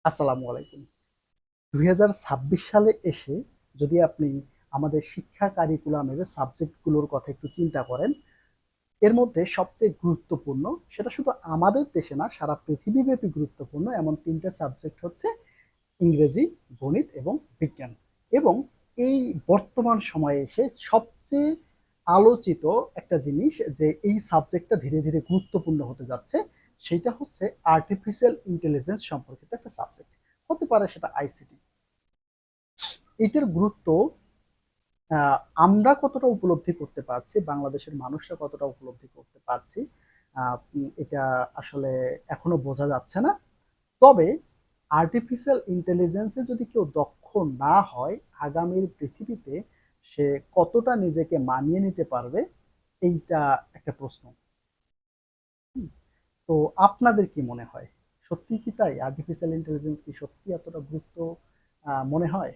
আসসালামু আলাইকুম। ২০২৬ সালে এসে যদি আপনি আমাদের শিক্ষা কারিকুলামের সাবজেক্টগুলোর কথা একটু চিন্তা করেন, এর মধ্যে সবচেয়ে গুরুত্বপূর্ণ, সেটা শুধু আমাদের দেশে না, সারা পৃথিবীব্যাপী গুরুত্বপূর্ণ এমন ৩ টে সাবজেক্ট হচ্ছে ইংরেজি, গণিত এবং বিজ্ঞান। এবং এই বর্তমান সময়ে এসে সবচেয়ে আলোচিত একটা জিনিস, যে এই সাবজেক্টটা ধীরে ধীরে গুরুত্বপূর্ণ হতে যাচ্ছে, সেটা হচ্ছে আর্টিফিশিয়াল ইন্টেলিজেন্স সম্পর্কিত একটা সাবজেক্ট। হতে পারে সেটা আইসিটি। এটার গুরুত্ব আহ, আমরা কতটা উপলব্ধি করতে পারছি, বাংলাদেশের মানুষরা কতটা উপলব্ধি করতে পারছি, এটা আসলে এখনো বোঝা যাচ্ছে না। তবে আর্টিফিশিয়াল ইন্টেলিজেন্সে যদি কেউ দক্ষ না হয়, আগামীর পৃথিবীতে সে কতটা নিজেকে মানিয়ে নিতে পারবে, এইটা একটা প্রশ্ন। হুম, তো আপনাদের কি মনে হয়, সত্যি কি তাই? আর্টিফিশিয়াল ইন্টেলিজেন্স কি সত্যি এতটা গুরুত্ব মনে হয়?